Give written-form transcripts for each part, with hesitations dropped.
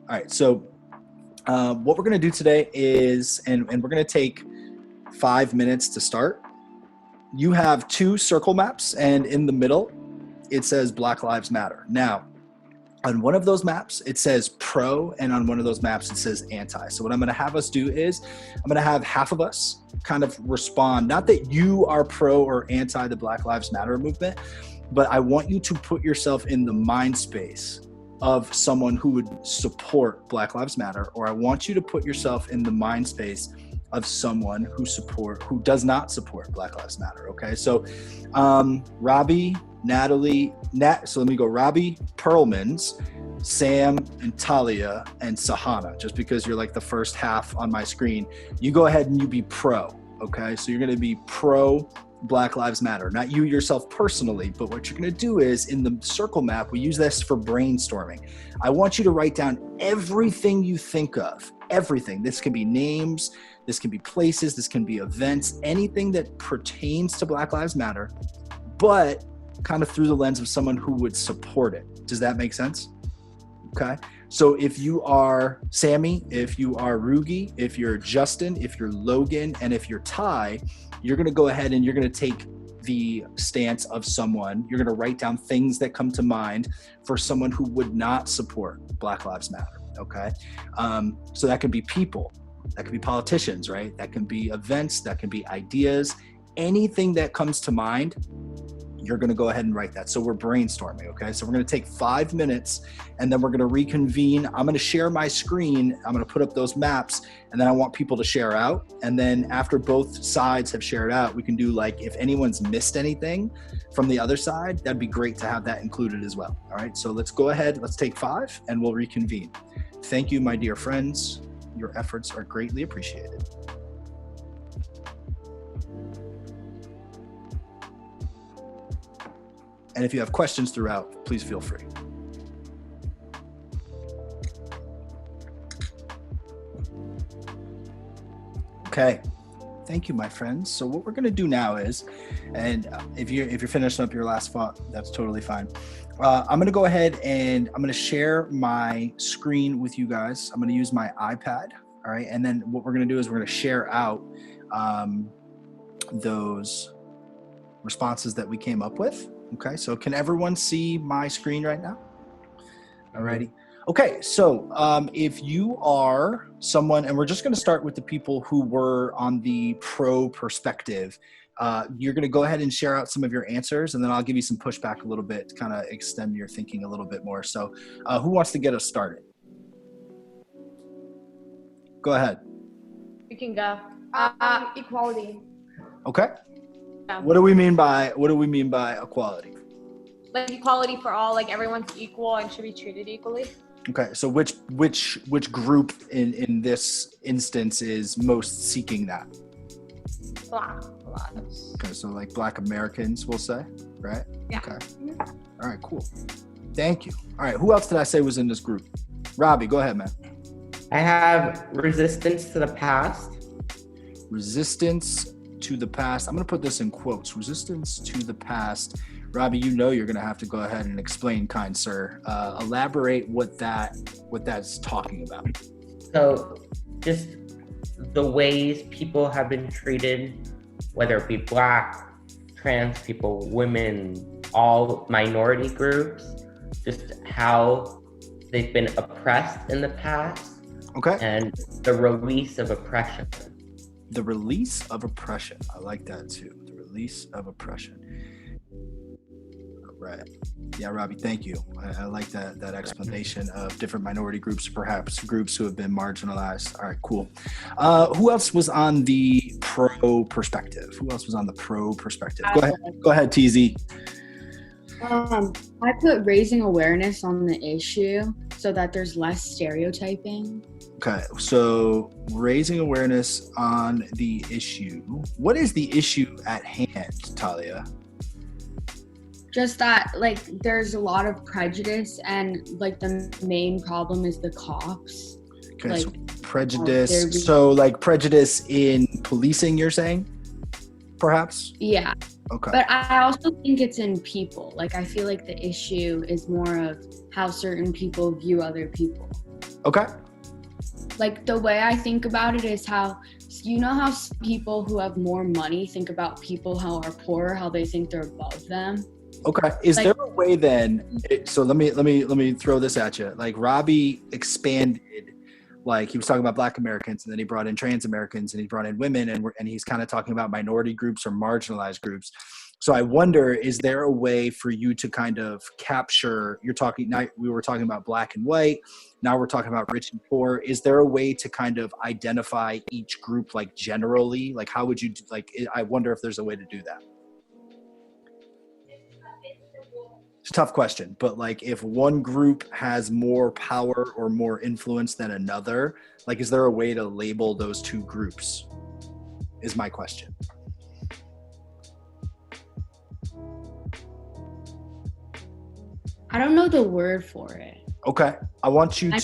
All right. So what we're going to do today is, and we're going to take 5 minutes to start. You have 2 circle maps, and in the middle, it says Black Lives Matter. Now, on one of those maps, it says pro, and on one of those maps, it says anti. So what I'm going to have us do is I'm going to have half of us kind of respond, not that you are pro or anti the Black Lives Matter movement, but I want you to put yourself in the mind space of someone who would support Black Lives Matter, or I want you to put yourself in the mind space of someone who does not support Black Lives Matter. Okay, so Robbie, Natalie, so let me go Robbie, Perlmans, Sam, and Talia, and Sahana, just because you're like the first half on my screen. You go ahead and you be pro, okay? So you're gonna be pro Black Lives Matter, not you yourself personally, but what you're gonna do is in the circle map, we use this for brainstorming. I want you to write down everything you think of, everything. This can be names, this can be places, this can be events, anything that pertains to Black Lives Matter, but kind of through the lens of someone who would support it. Does that make sense? Okay. So if you are Sammy, if you are Rugi, if you're Justin, if you're Logan, and if you're Ty, you're going to go ahead and you're going to take the stance of someone. You're going to write down things that come to mind for someone who would not support Black Lives Matter. Okay. So that could be people, that could be politicians, right? That can be events, that can be ideas, anything that comes to mind. You're going to go ahead and write that. So we're brainstorming. Okay. So we're going to take 5 minutes and then we're going to reconvene. I'm going to share my screen. I'm going to put up those maps and then I want people to share out. And then after both sides have shared out, we can do like, if anyone's missed anything from the other side, that'd be great to have that included as well. All right. So let's go ahead. Let's take 5 and we'll reconvene. Thank you, my dear friends. Your efforts are greatly appreciated. And if you have questions throughout, please feel free. Okay, thank you, my friends. So what we're gonna do now is, and if you're finishing up your last thought, that's totally fine. I'm gonna go ahead and I'm gonna share my screen with you guys. I'm gonna use my iPad, all right? And then what we're gonna do is we're gonna share out those responses that we came up with. Okay, so can everyone see my screen right now? Alrighty. Okay, so if you are someone, and we're just going to start with the people who were on the pro perspective, you're going to go ahead and share out some of your answers, and then I'll give you some pushback a little bit to kind of extend your thinking a little bit more. So who wants to get us started? Go ahead. You can go. Equality. Okay. Yeah. What do we mean by equality? Like equality for all, like everyone's equal and should be treated equally. Okay, so which group in this instance is most seeking that? Black lives. Okay, so like Black Americans, we'll say, right? Yeah. Okay. All right, cool. Thank you. All right, who else did I say was in this group? Robbie, go ahead, man. I have resistance to the past. Resistance to the past. I'm going to put this in quotes. Resistance to the past. Robbie, you know you're going to have to go ahead and explain, kind sir. Elaborate what that's talking about. So just the ways people have been treated, whether it be Black, trans people, women, all minority groups, just how they've been oppressed in the past. Okay. And the release of oppression. The release of oppression. I like that too. The release of oppression. Right. Yeah, Robbie, thank you. I like that explanation of different minority groups, perhaps groups who have been marginalized. All right, cool. Who else was on the pro perspective? Go ahead, TZ. I put raising awareness on the issue so that there's less stereotyping. Okay, so raising awareness on the issue. What is the issue at hand, Talia? Just that, like, there's a lot of prejudice, and like the main problem is the cops. Okay, like, so prejudice. So like prejudice in policing, you're saying? Perhaps? Yeah. Okay. But I also think it's in people. Like, I feel like the issue is more of how certain people view other people. Okay. Like the way I think about it is how, you know how people who have more money think about people who are poorer, how they think they're above them. Okay. Is Like- there a way then? So let me throw this at you. Like Robbie expanded, like he was talking about Black Americans, and then he brought in trans Americans, and he brought in women, and he's kind of talking about minority groups or marginalized groups. So I wonder, is there a way for you to kind of capture? We were talking about black and white. Now we're talking about rich and poor. Is there a way to kind of identify each group, like generally? Like how would you like? I wonder if there's a way to do that. It's a tough question, but like if one group has more power or more influence than another, like is there a way to label those two groups? Is my question. I don't know the word for it. Okay. I want you to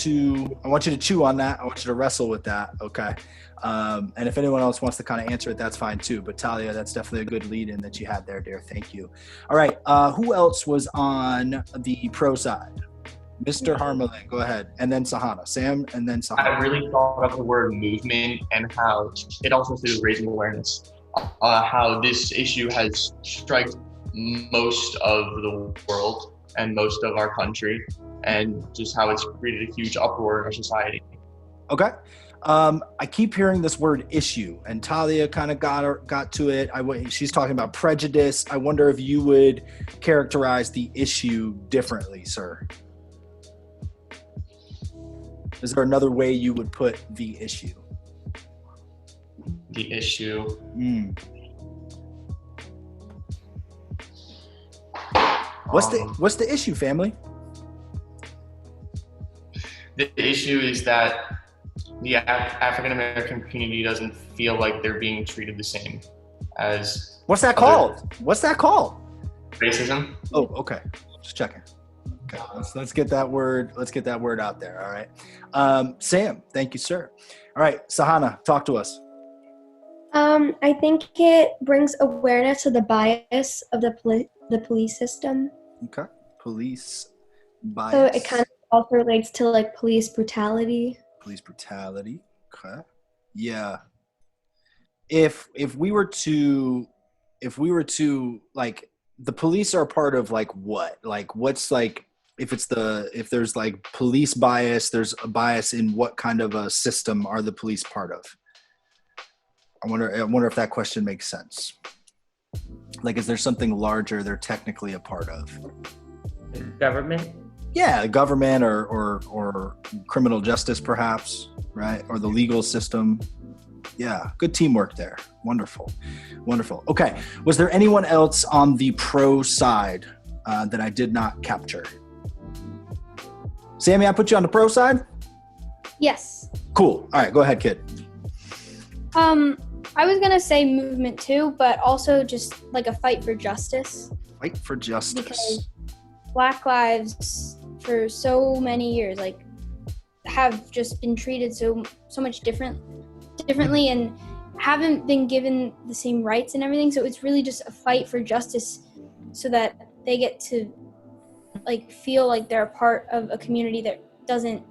chew on that. I want you to wrestle with that. Okay. And if anyone else wants to kind of answer it, that's fine too. But Talia, that's definitely a good lead in that you had there, dear. Thank you. All right. Who else was on the pro side? Mr. Harmelin, go ahead. And then Sahana. Sam, and then Sahana. I really thought about the word movement and how it also has to do with raising awareness. How this issue has struck most of the world and most of our country, and just how it's created a huge uproar in our society. Okay. I keep hearing this word issue, and Talia kind of got to it. She's talking about prejudice. I wonder if you would characterize the issue differently, sir. Is there another way you would put the issue? The issue. What's the issue, family? The issue is that the African American community doesn't feel like they're being treated the same as. What's that called? What's that called? Racism. Oh, okay. Just checking. Okay, let's get that word. Let's get that word out there. All right, Sam. Thank you, sir. All right, Sahana, talk to us. I think it brings awareness to the bias of the police system. Okay, police bias. So it kind of also relates to like police brutality. Police brutality. Okay. Yeah. If we were to like, the police are part of like what? Like what's like, if there's like police bias, there's a bias in what kind of a system are the police part of? I wonder if that question makes sense. Like, is there something larger they're technically a part of? Government? Yeah, government or criminal justice perhaps, right? Or the legal system. Yeah, good teamwork there. Wonderful. Wonderful. Okay, was there anyone else on the pro side that I did not capture? Sammy, I put you on the pro side? Yes. Cool. All right, go ahead, kid. I was gonna say movement too, but also just like a fight for justice. Fight for justice. Because Black lives for so many years like have just been treated so much differently and haven't been given the same rights and everything. So it's really just a fight for justice so that they get to like feel like they're a part of a community that doesn't,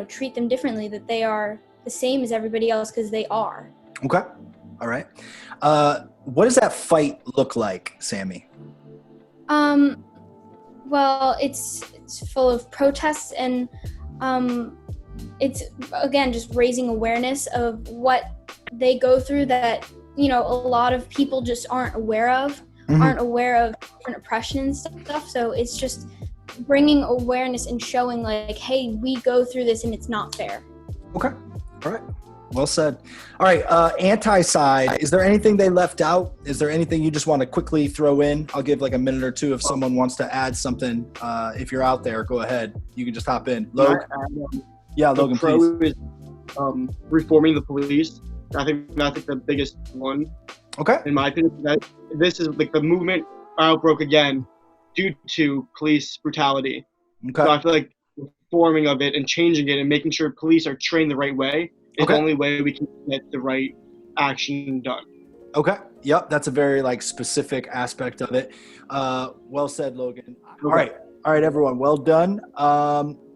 treat them differently, that they are the same as everybody else because they are. Okay. All right. What does that fight look like, Sammy? Well, it's full of protests and it's again just raising awareness of what they go through that a lot of people just aren't aware of, aren't aware of different oppression and stuff. So it's just bringing awareness and showing like, hey, we go through this and it's not fair. Okay. All right. Well said. All right. Anti-side, is there anything they left out? Is there anything you just want to quickly throw in? I'll give like a minute or two if someone wants to add something. If you're out there, go ahead. You can just hop in. Logan? Yeah, Logan, please. Is reforming the police. I think that's like the biggest one. Okay. In my opinion, that this is like the movement outbroke again due to police brutality. Okay. So I feel like reforming of it and changing it and making sure police are trained the right way is the only way we can get the right action done. Okay. Yep. That's a very like specific aspect of it. Well said, Logan. Okay. All right, everyone. Well done.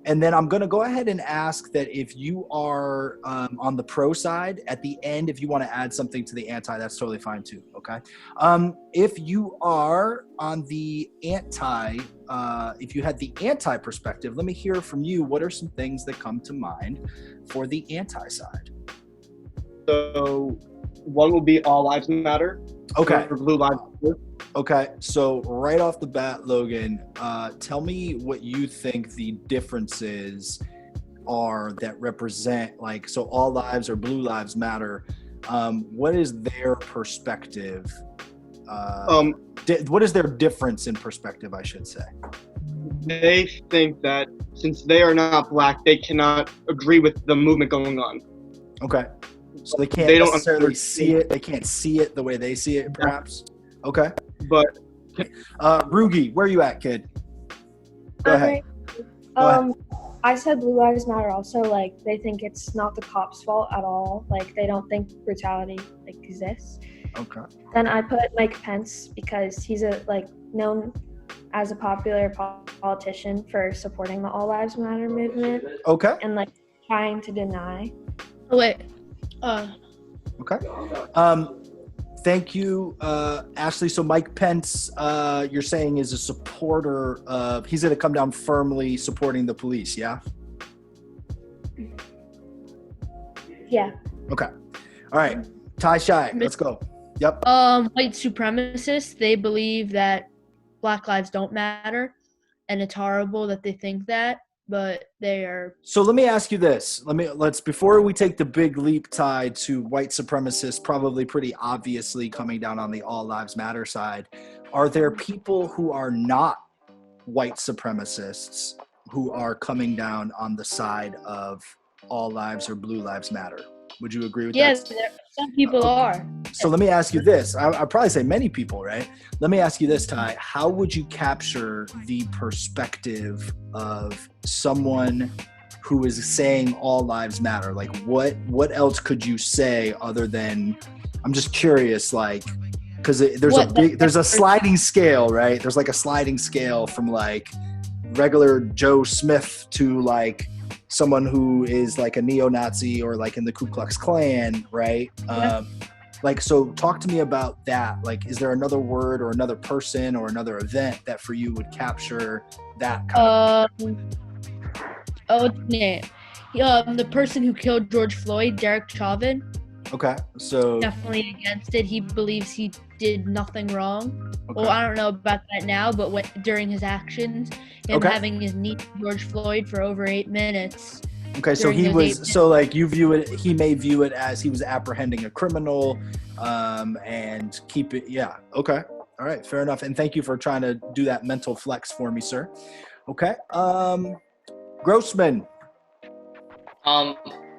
And then I'm going to go ahead and ask that if you are on the pro side, at the end, if you want to add something to the anti, that's totally fine too, okay? If you are on the anti, if you had the anti perspective, let me hear from you. What are some things that come to mind for the anti side? So one will be all lives matter. Okay. For blue lives matter. Okay, so right off the bat, Logan, tell me what you think the differences are that represent, like, so all lives or blue lives matter. What is their perspective? What is their difference in perspective, I should say? They think that since they are not black, they cannot agree with the movement going on. Okay, so they can't They don't necessarily see it. They can't see it the way they see it, perhaps. Okay. But Rugi, where you at, kid? Go ahead. Go ahead. I said Blue Lives Matter also, like, they think it's not the cops' fault at all. Like, they don't think brutality, like, exists. Okay. Then I put Mike Pence because he's known as a popular politician for supporting the All Lives Matter movement Okay. and, like, trying to deny. Oh, wait. Okay. Thank you, Ashley. So Mike Pence, you're saying is a supporter of, he's going to come down firmly supporting the police, yeah? Yeah. Okay. All right. Ty Shy, let's go. Yep. White supremacists, they believe that Black lives don't matter, and it's horrible that they think that, but they are. So let me ask you this. Let's before we take the big leap, Ty, to white supremacists, probably pretty obviously coming down on the All Lives Matter side. Are there people who are not white supremacists who are coming down on the side of All Lives or Blue Lives Matter? Would you agree with that? Yes, some people are. So let me ask you this. I'd probably say many people, right? Let me ask you this, Ty. How would you capture the perspective of someone who is saying all lives matter? Like, what else could you say other than, I'm just curious, like, because there's a sliding scale, right? There's like a sliding scale from like regular Joe Smith to like someone who is like a neo-Nazi or like in the Ku Klux Klan, right? Yeah. Like, so talk to me about that. Like, is there another word or another person or another event that for you would capture that kind what's his name? The person who killed George Floyd, Derek Chauvin. Okay, so Definitely against it. He believes he did nothing wrong. Okay. Well, I don't know about that now, but during his actions, him having his knee to George Floyd for over 8 minutes. Okay, so he was, so like you view it, he may view it as he was apprehending a criminal, and keep it, yeah, okay. All right, fair enough. And thank you for trying to do that mental flex for me, sir. Okay, Grossman.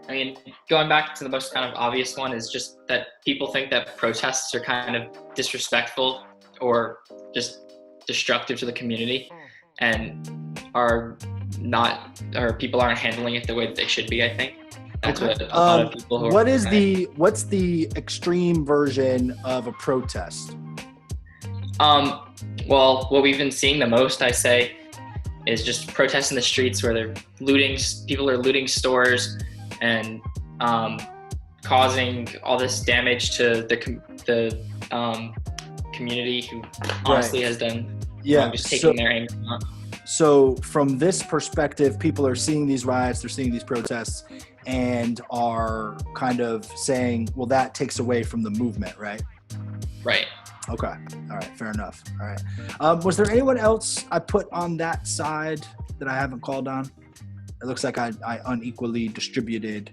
I mean, going back to the most kind of obvious one is just that people think that protests are kind of disrespectful or just destructive to the community and people aren't handling it the way that they should be, I think. That's what a lot of people who what's the extreme version of a protest? Well, what we've been seeing the most, I say, is just protests in the streets where people are looting stores and causing all this damage to the community who honestly has done just taking their anger out. So from this perspective, people are seeing these riots, they're seeing these protests, and are kind of saying, well, that takes away from the movement, right? Right. Okay. All right. Fair enough. All right. Was there anyone else I put on that side that I haven't called on? It looks like I unequally distributed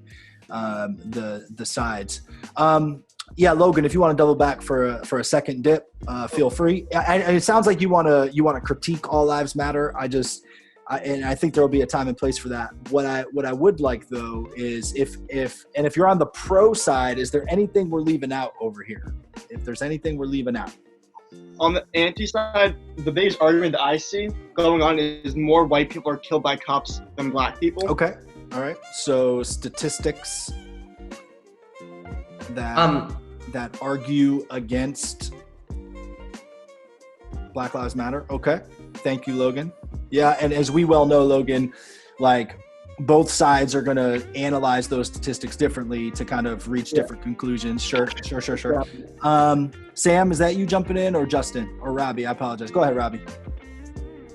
the sides. Yeah, Logan, if you want to double back for a second dip, feel free. It sounds like you want to critique All Lives Matter. And I think there will be a time and place for that. What I would like though is if you're on the pro side, is there anything we're leaving out over here? If there's anything we're leaving out. On the anti side, the biggest argument that I see going on is more white people are killed by cops than black people. Okay. All right. So statistics that argue against Black Lives Matter. Okay. Thank you, Logan. Yeah, and as we well know, Logan, like both sides are going to analyze those statistics differently to kind of reach different conclusions. Sure. Sam, is that you jumping in, or Justin or Robbie? I apologize. Go ahead, Robbie.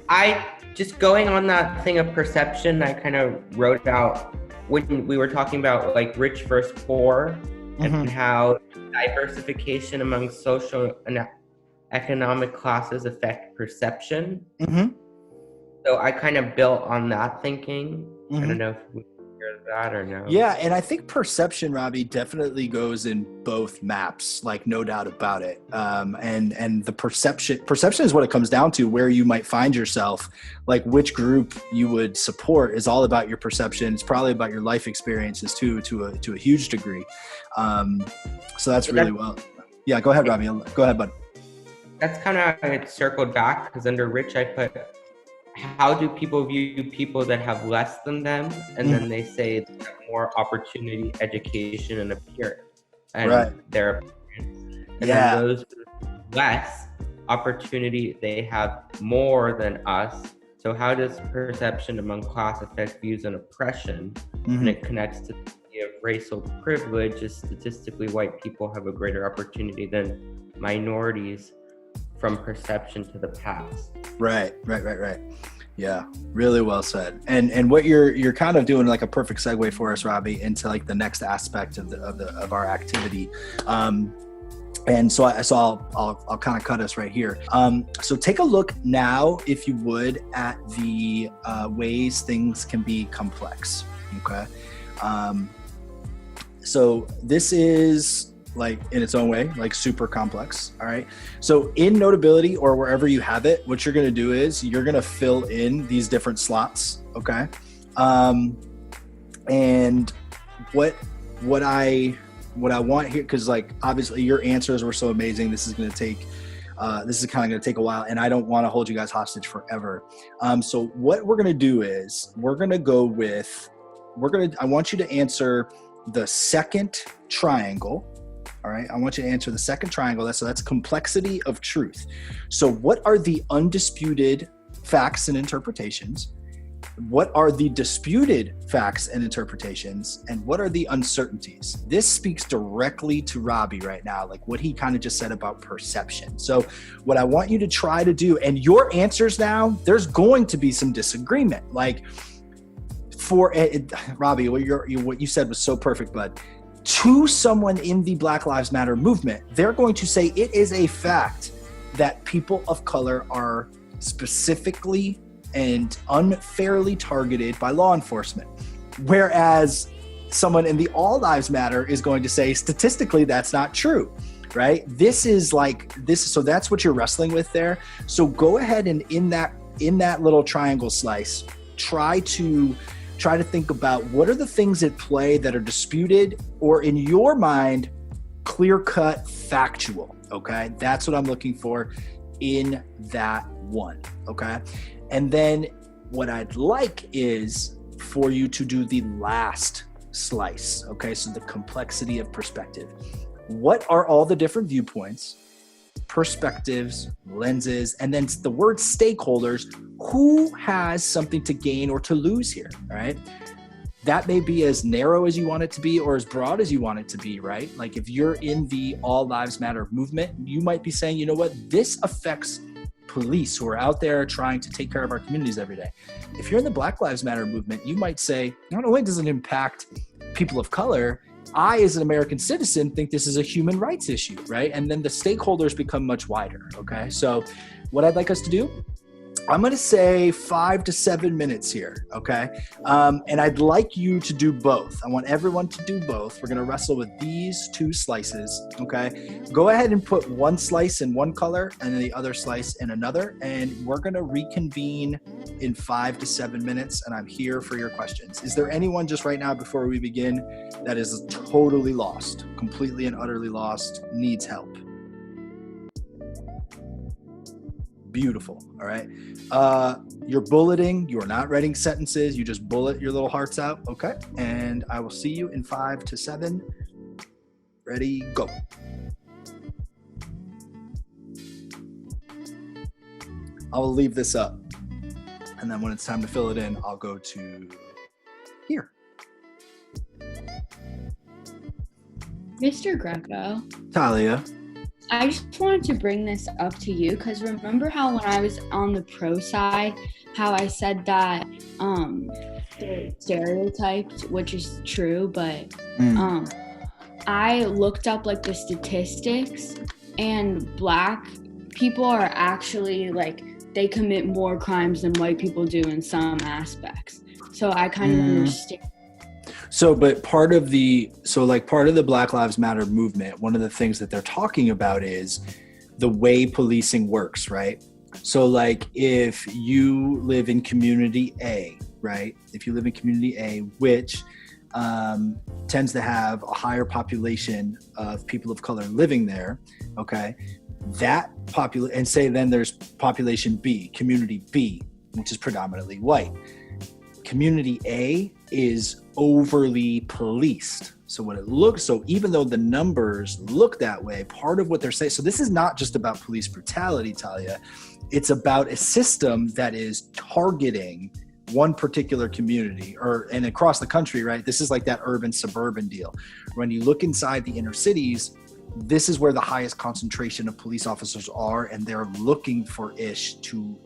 I just going on that thing of perception, I kind of wrote out when we were talking about like rich versus poor and how diversification among social and economic classes affect perception. So I kind of built on that thinking. I don't know if we hear that or no. Yeah, and I think perception, Robbie, definitely goes in both maps, like no doubt about it. And the perception is what it comes down to, where you might find yourself, like which group you would support is all about your perception. It's probably about your life experiences too, to a huge degree. So that's really well. Yeah, go ahead, Robbie. Go ahead, bud. That's kind of how it circled back, because under rich I put, how do people view people that have less than them? And then they say they have more opportunity, education, and appearance. And their appearance. And then those with less opportunity, they have more than us. So how does perception among class affect views and oppression? And it connects to the idea of racial privilege, as statistically white people have a greater opportunity than minorities from perception to the past. Right. Yeah, really well said. And what you're kind of doing like a perfect segue for us, Robbie, into like the next aspect of our activity. And so I'll kind of cut us right here. So take a look now, if you would, at the ways things can be complex. Okay. So this is like in its own way, like super complex. All right. So in Notability or wherever you have it, what you're going to do is you're going to fill in these different slots. Okay. And what I want here, cause like obviously your answers were so amazing. This is kind of going to take a while, and I don't want to hold you guys hostage forever. So what we're going to do is I want you to answer the second triangle. All right, I want you to answer the second triangle. That's complexity of truth. So what are the undisputed facts and interpretations? What are the disputed facts and interpretations? And what are the uncertainties? This speaks directly to Robbie right now, like what he kind of just said about perception. So what I want you to try to do, and your answers now, there's going to be some disagreement. Like Robbie, what you said was so perfect, bud. To someone in the Black Lives Matter movement, they're going to say it is a fact that people of color are specifically and unfairly targeted by law enforcement. Whereas someone in the All Lives Matter is going to say statistically that's not true, right? So that's what you're wrestling with there. So go ahead and in that little triangle slice, try to think about what are the things at play that are disputed or in your mind, clear-cut factual, okay? That's what I'm looking for in that one, okay? And then what I'd like is for you to do the last slice, okay? So the complexity of perspective. What are all the different viewpoints, perspectives, lenses, and then the word stakeholders? Who has something to gain or to lose here, right? That may be as narrow as you want it to be or as broad as you want it to be, right? Like if you're in the All Lives Matter movement, you might be saying, you know what, this affects police who are out there trying to take care of our communities every day. If you're in the Black Lives Matter movement, you might say, not only does it impact people of color, I, as an American citizen, think this is a human rights issue, right? And then the stakeholders become much wider, okay? So what I'd like us to do, I'm going to say 5 to 7 minutes here, okay? And I'd like you to do both. I want everyone to do both. We're going to wrestle with these two slices, okay? Go ahead and put one slice in one color and then the other slice in another, and we're going to reconvene in 5 to 7 minutes, and I'm here for your questions. Is there anyone just right now before we begin that is totally lost, completely and utterly lost, needs help? Beautiful. All right. You're bulleting. You are not writing sentences. You just bullet your little hearts out. Okay. And I will see you in 5 to 7. Ready, go. I will leave this up. And then when it's time to fill it in, I'll go to here. Mr. Greco, Talia. I just wanted to bring this up to you because remember how when I was on the pro side, how I said that they're stereotyped, which is true, but I looked up like the statistics, and Black people are actually like they commit more crimes than white people do in some aspects. So I kind of understand. So, but part of the Black Lives Matter movement, one of the things that they're talking about is the way policing works, right? So like if you live in community A, right? If you live in community A, which tends to have a higher population of people of color living there, okay? And say then there's population B, community B, which is predominantly white. Community A is overly policed. So even though the numbers look that way, part of what they're saying, so this is not just about police brutality, Talia, it's about a system that is targeting one particular community and across the country, right? This is like that urban suburban deal. When you look inside the inner cities, this is where the highest concentration of police officers are, and they're looking for ish to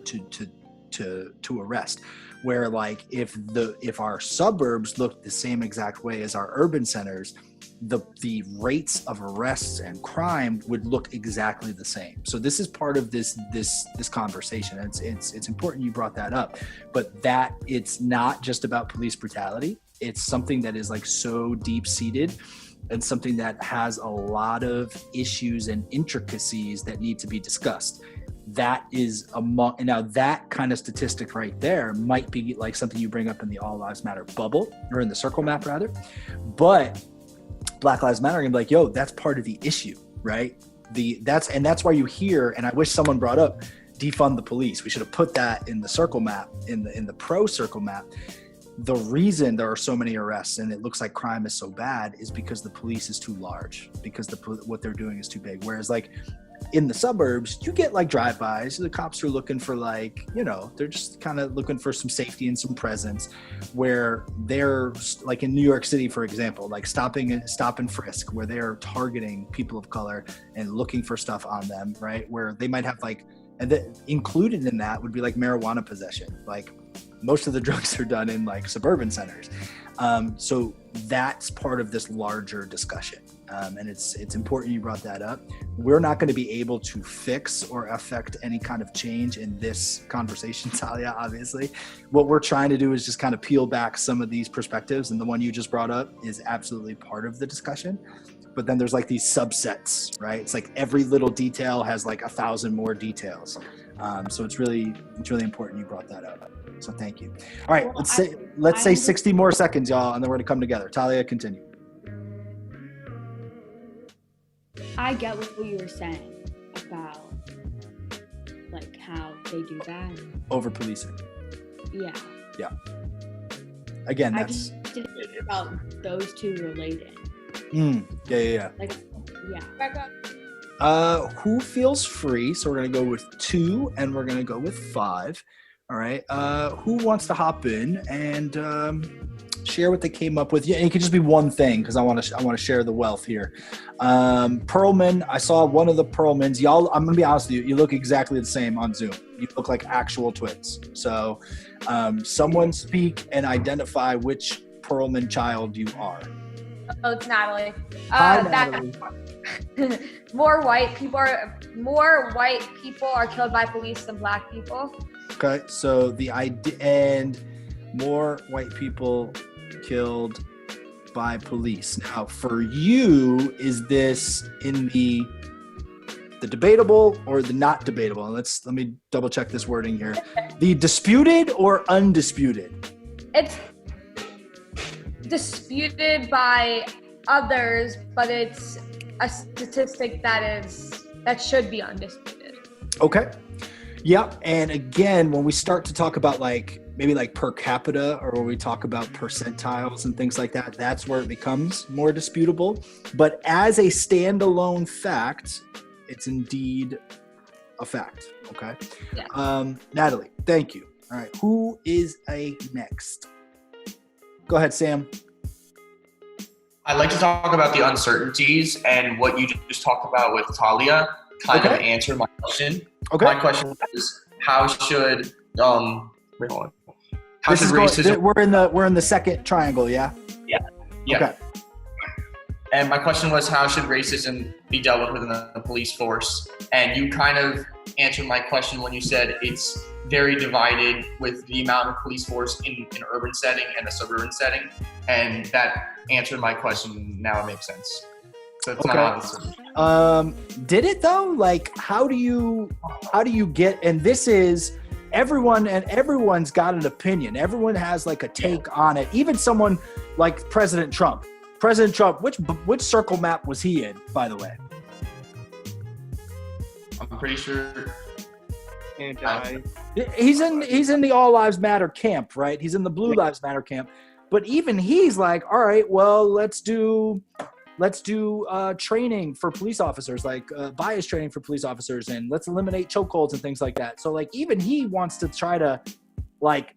arrest. Where like if our suburbs looked the same exact way as our urban centers, the rates of arrests and crime would look exactly the same. So this is part of this conversation. It's important you brought that up, but that it's not just about police brutality. It's something that is like so deep seated and something that has a lot of issues and intricacies that need to be discussed. That is now that kind of statistic right there might be like something you bring up in the All Lives Matter bubble, or in the circle map rather, but Black Lives Matter are gonna be like, yo, that's part of the issue, right? That's why you hear, and I wish someone brought up defund the police. We should have put that in the circle map, in the pro circle map. The reason there are so many arrests and it looks like crime is so bad is because the police is too large, because what they're doing is too big. Whereas like in the suburbs, you get like drive-bys. The cops are looking for like, they're just kind of looking for some safety and some presence, where they're like in New York City, for example, like stop and frisk, where they're targeting people of color and looking for stuff on them, right? Where they might have like, and included in that would be like marijuana possession. Like most of the drugs are done in like suburban centers. So that's part of this larger discussion. And it's important you brought that up. We're not going to be able to fix or affect any kind of change in this conversation, Talia, obviously. What we're trying to do is just kind of peel back some of these perspectives. And the one you just brought up is absolutely part of the discussion. But then there's like these subsets, right? It's like every little detail has like 1,000 more details. So it's really important you brought that up. So thank you. All right, let's say 60 more seconds, y'all, and then we're going to come together. Talia, continue. I get what you were saying about like how they do that. Over policing. Yeah. Yeah. Again, I that's just didn't think about those two related. Yeah. Like, who feels free? So we're gonna go with 2 and we're gonna go with 5. All right. Who wants to hop in and share what they came up with? Yeah, it could just be one thing because I want to share the wealth here. Pearlman, I saw one of the Pearlmans. Y'all, I'm gonna be honest with you. You look exactly the same on Zoom. You look like actual twins. So, someone speak and identify which Pearlman child you are. Oh, it's Natalie. Hi, Natalie. More white people are killed by police than Black people. Okay, so the idea, and more white people killed by police. Now, for you, is this in the debatable or the not debatable? Let me double check this wording here. The disputed or undisputed? It's disputed by others, but it's a statistic that should be undisputed. Okay. Yeah, and again, when we start to talk about maybe per capita, or when we talk about percentiles and things like that, that's where it becomes more disputable. But as a standalone fact, it's indeed a fact. Okay. Yeah. Natalie, thank you. All right. Who is a next? Go ahead, Sam. I'd like to talk about the uncertainties, and what you just talked about with Talia kind of answered my question. Okay. My question is, how should wait, hold on. How This should is racism? we're in the second triangle, yeah? Yeah. Okay. And my question was, how should racism be dealt with within the police force? And you kind of answered my question when you said it's very divided with the amount of police force in an urban setting and a suburban setting. And that answered my question. Now it makes sense. So it's not did it though? Like, how do you get, and this is everyone's got an opinion. Everyone has like a take on it. Even someone like President Trump, which circle map was he in, by the way? I'm pretty sure. He's in the All Lives Matter camp, right? He's in the Blue Lives Matter camp. But even he's like, all right, well, let's do training for police officers, like bias training for police officers, and let's eliminate chokeholds and things like that. So like even he wants to try to like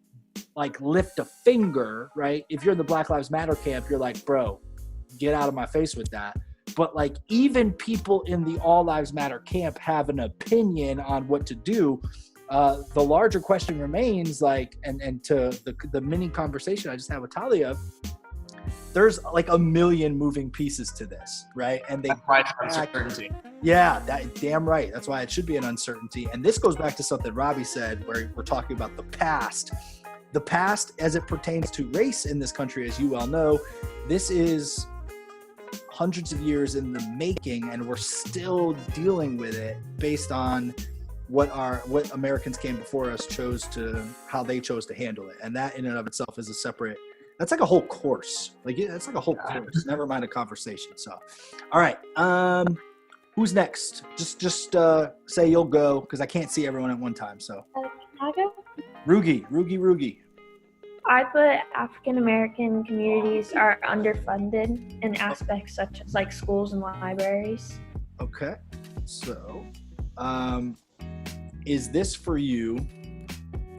lift a finger, right? If you're in the Black Lives Matter camp, you're like, bro, get out of my face with that. But like even people in the All Lives Matter camp have an opinion on what to do. The larger question remains, like, and to the mini conversation I just had with Talia, there's like a million moving pieces to this, right? And they uncertainty. Yeah, that damn right. That's why it should be an uncertainty. And this goes back to something Robbie said, where we're talking about the past. The past as it pertains to race in this country, as you well know, this is hundreds of years in the making, and we're still dealing with it based on what Americans came before us how they chose to handle it. And that in and of itself is that's like a whole course. That's like a whole course, never mind a conversation. So, all right. Who's next? Just say you'll go, because I can't see everyone at one time. So, Rugi. I put African American communities are underfunded in aspects such as like schools and libraries. Okay. So, is this for you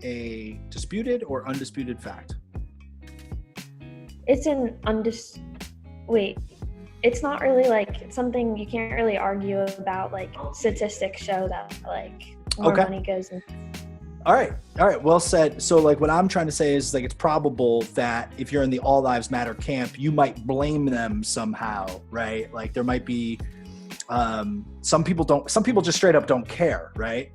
a disputed or undisputed fact? It's it's not really like something you can't really argue about. Like statistics show that like more money goes in. All right. Well said. So like what I'm trying to say is like, it's probable that if you're in the All Lives Matter camp, you might blame them somehow, right? Like there might be, some people just straight up don't care, right?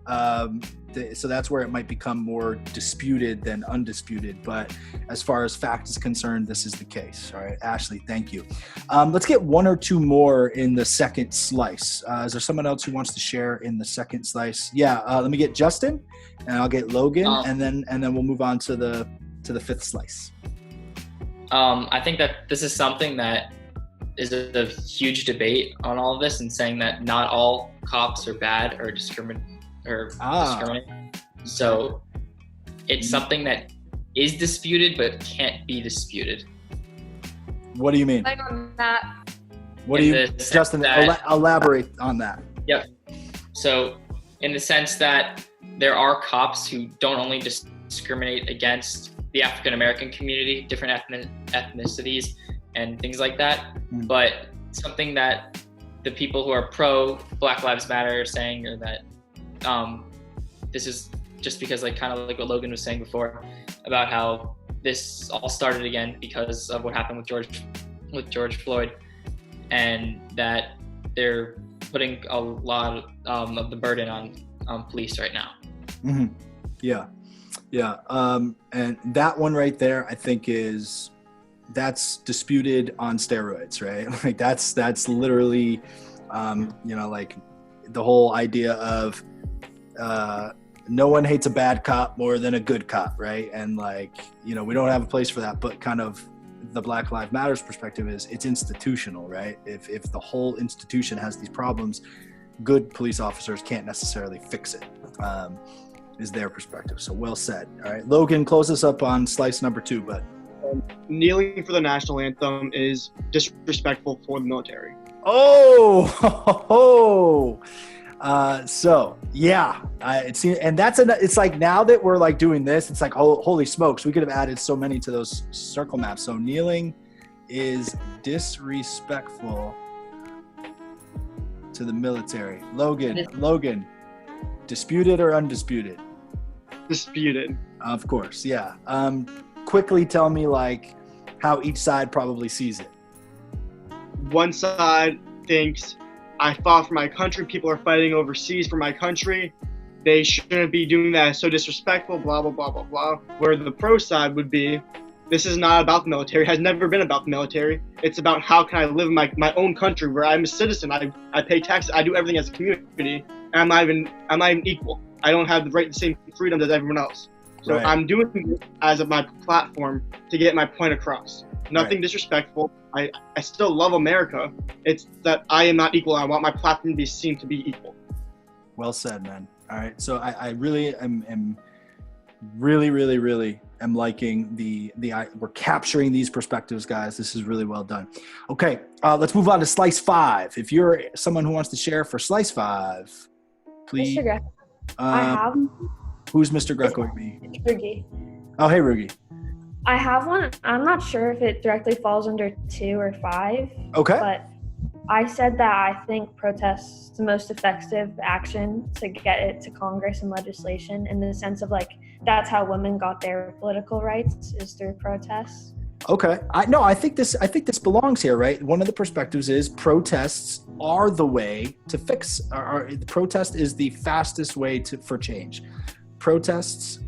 So that's where it might become more disputed than undisputed. But as far as fact is concerned, this is the case. All right, Ashley, thank you. Let's get one or two more in the second slice. Is there someone else who wants to share in the second slice? Yeah, let me get Justin, and I'll get Logan, and then we'll move on to the fifth slice. I think that this is something that is a huge debate on all of this, and saying that not all cops are bad or discriminate. So it's something that is disputed but can't be disputed. What do you mean? Like on that. What do you, Justin? Elaborate on that. Yep. So in the sense that there are cops who don't only discriminate against the African American community, different ethnicities and things like that, but something that the people who are pro Black Lives Matter are saying, or that this is just because like kind of like what Logan was saying before about how this all started again because of what happened with George Floyd, and that they're putting a lot of the burden on police right now. Mm-hmm. Yeah. And that one right there, I think that's disputed on steroids, right? Like that's literally, like the whole idea of no one hates a bad cop more than a good cop, right? And like, we don't have a place for that, but kind of the Black Lives Matters perspective is it's institutional, right? If the whole institution has these problems, good police officers can't necessarily fix it, is their perspective. So well said. All right, Logan, close us up on slice number 2, bud. Kneeling for the national anthem is disrespectful for the military. Oh, So yeah, it seems, and it's like now that we're like doing this, it's like holy smokes, we could have added so many to those circle maps. So kneeling is disrespectful to the military. Logan, disputed or undisputed? Disputed. Of course, yeah. Quickly tell me like how each side probably sees it. One side thinks, I fought for my country, people are fighting overseas for my country, they shouldn't be doing that, it's so disrespectful, blah, blah, blah, blah, blah. Where the pro side would be, this is not about the military, has never been about the military. It's about how can I live in my own country where I'm a citizen, I pay taxes, I do everything as a community, and I'm not even equal. I don't have the same freedoms as everyone else. So Right. I'm doing this as my platform to get my point across. Nothing Right. disrespectful. I still love America. It's that I am not equal. I want my platform to be seen to be equal. Well said, man. All right. So I really am really am liking we're capturing these perspectives, guys. This is really well done. Okay. Let's move on to slice 5. If you're someone who wants to share for slice 5, please. Mr. Greco, I have Who's Mr. Greco? Rugi. Oh, hey, Rugi. I have one. I'm not sure if it directly falls under 2 or 5. Okay. But I said that I think protests the most effective action to get it to Congress and legislation, in the sense of like that's how women got their political rights, is through protests. Okay. I think this belongs here, right? One of the perspectives is protests are the way to fix. The protest is the fastest way for change. Protests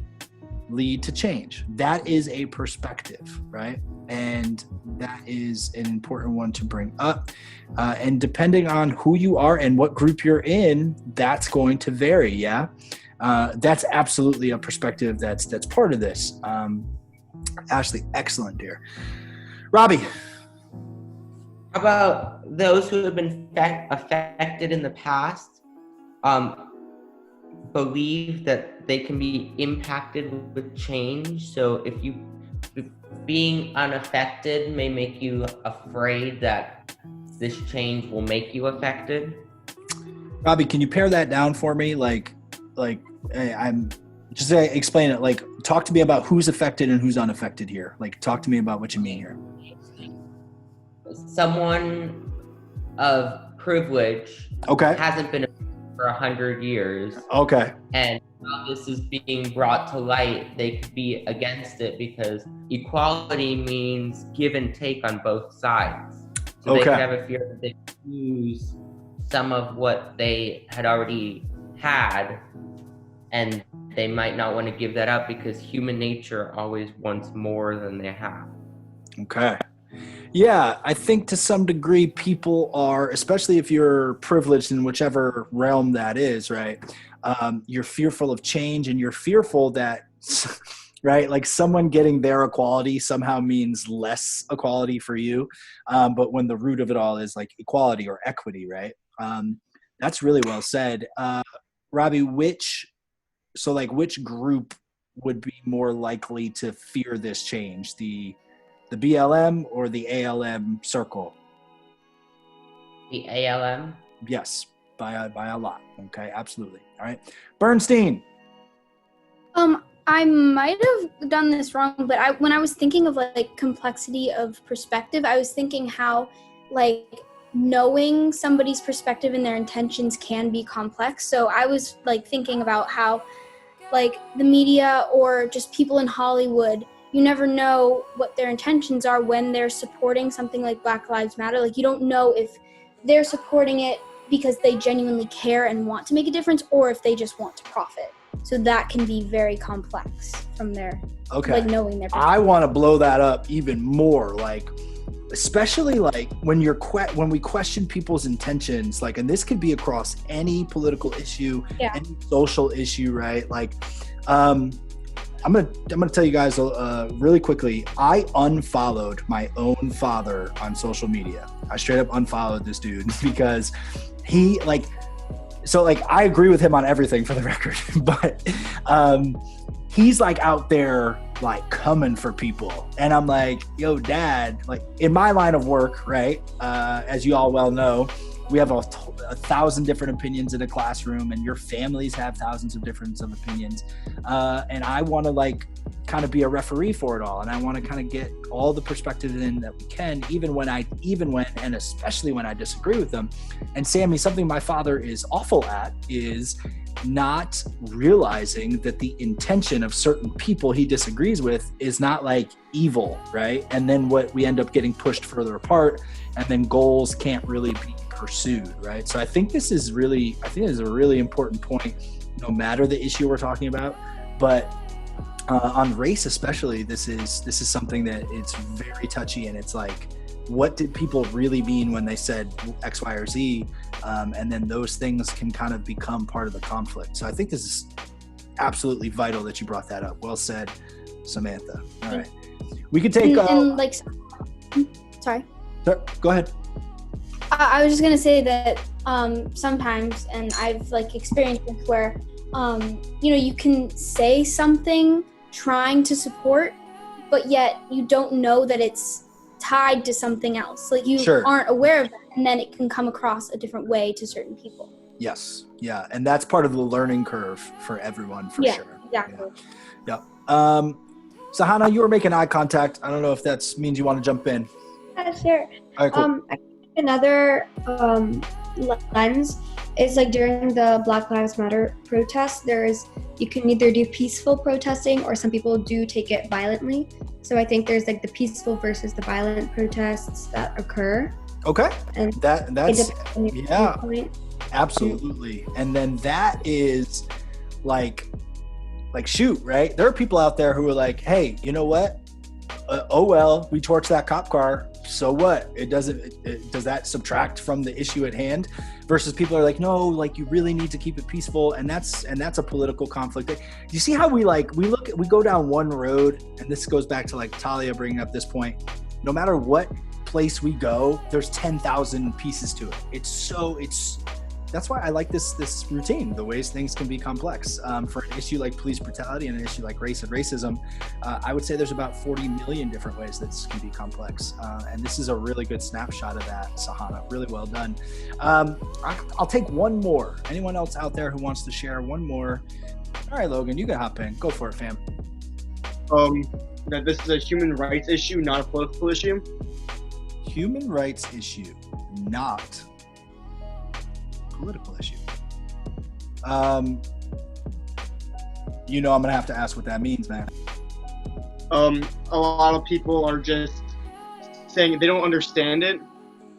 lead to change. That is a perspective, right? And that is an important one to bring up. And depending on who you are and what group you're in, that's going to vary. Yeah. That's absolutely a perspective that's part of this. Ashley, excellent, dear. Robbie. How about those who have been affected in the past believe that they can be impacted with change? So if being unaffected may make you afraid that this change will make you affected. Robbie, can you pare that down for me? Like I'm just explain it. Like, talk to me about who's affected and who's unaffected here. Like, talk to me about what you mean here. Someone of privilege hasn't been for 100 years. Okay. And now this is being brought to light, they could be against it because equality means give and take on both sides. So they could have a fear that they lose some of what they had already had, and they might not want to give that up because human nature always wants more than they have. Okay. Yeah, I think to some degree people are, especially if you're privileged in whichever realm that is, right? You're fearful of change, and you're fearful that, right, like someone getting their equality somehow means less equality for you. But when the root of it all is like equality or equity, right? That's really well said. Robbie, which group would be more likely to fear this change? The BLM or the ALM circle? The ALM? Yes, by a lot. Okay, absolutely. All right. Bernstein. I might have done this wrong, but when I was thinking of like complexity of perspective, I was thinking how like knowing somebody's perspective and their intentions can be complex. So I was like thinking about how like the media or just people in Hollywood, you never know what their intentions are when they're supporting something like Black Lives Matter. Like you don't know if they're supporting it because they genuinely care and want to make a difference, or if they just want to profit. So that can be very complex from their, like knowing their perspective. I want to blow that up even more, like especially like when we question people's intentions, like, and this could be across any political issue, any social issue, right? Like, I'm gonna tell you guys really quickly. I unfollowed my own father on social media. I straight up unfollowed this dude because he I agree with him on everything, for the record, but he's like out there like coming for people. And I'm like, yo, Dad, like in my line of work, right? As you all well know, we have a 1,000 different opinions in a classroom, and your families have thousands of different opinions. And I want to like kind of be a referee for it all. And I want to kind of get all the perspectives in that we can, even when and especially when I disagree with them. And Sammy, something my father is awful at is not realizing that the intention of certain people he disagrees with is not like evil, right? And then what we end up getting pushed further apart, and then goals can't really be pursued, right? So I think this is a really important point, no matter the issue we're talking about. But on race especially, this is something that it's very touchy, and it's like, what did people really mean when they said X, Y, or Z? And then those things can kind of become part of the conflict. So I think this is absolutely vital that you brought that up. Well said, Samantha. All right. We could take... sorry. Go ahead. I was just going to say that sometimes, and I've like experienced this where, you can say something trying to support, but yet you don't know that it's tied to something else. Like you aren't aware of that, and then it can come across a different way to certain people. Yes. Yeah. And that's part of the learning curve for everyone, for sure. Exactly. Yeah. So Hannah, you were making eye contact. I don't know if that means you want to jump in. Sure. All right, cool. Another lens is like during the Black Lives Matter protests, you can either do peaceful protesting, or some people do take it violently. So I think there's like the peaceful versus the violent protests that occur. Okay. And that's absolutely. And then that is like shoot, right? There are people out there who are like, hey, you know what? Oh well, we torched that cop car. So what? Does that subtract from the issue at hand? Versus people are like, no, like you really need to keep it peaceful, and that's a political conflict. You see how we go down one road, and this goes back to like Talia bringing up this point. No matter what place we go, there's 10,000 pieces to it. That's why I like this routine, the ways things can be complex. For an issue like police brutality and an issue like race and racism, I would say there's about 40 million different ways that this can be complex. And this is a really good snapshot of that, Sahana. Really well done. I'll take one more. Anyone else out there who wants to share one more? All right, Logan, you can hop in. Go for it, fam. That this is a human rights issue, not a political issue. Human rights issue, not political issue. I'm gonna have to ask what that means, man. A lot of people are just saying they don't understand it,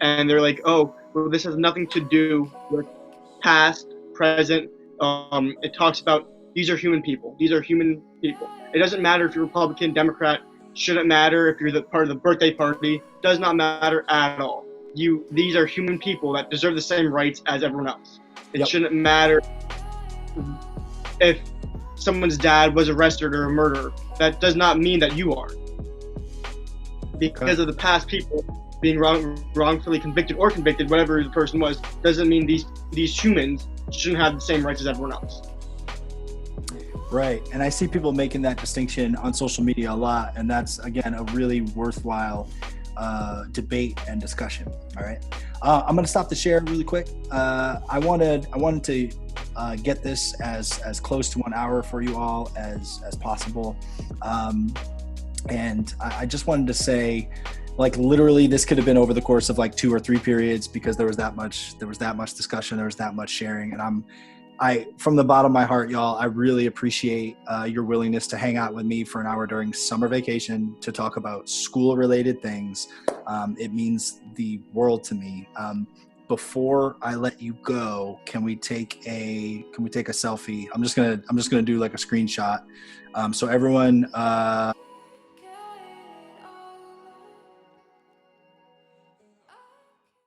and they're like, oh, well, this has nothing to do with past, present. It talks about these are human people. These are human people. It doesn't matter if you're Republican, Democrat. Shouldn't matter if you're the part of the birthday party. Does not matter at all. These are human people that deserve the same rights as everyone else. It shouldn't matter if someone's dad was arrested or a murderer. That does not mean that you are. Because of the past people being wrongfully convicted or convicted, whatever the person was, doesn't mean these humans shouldn't have the same rights as everyone else. Right. And I see people making that distinction on social media a lot. And that's, again, a really worthwhile debate and discussion. All right. I'm going to stop the share really quick. I wanted to get this as close to 1 hour for you all as possible. And I just wanted to say, like, literally this could have been over the course of like 2 or 3 periods, because there was that much discussion, there was that much sharing. And from the bottom of my heart, y'all, I really appreciate your willingness to hang out with me for an hour during summer vacation to talk about school-related things. It means the world to me. Before I let you go, can we take a selfie? I'm just gonna do like a screenshot. So everyone,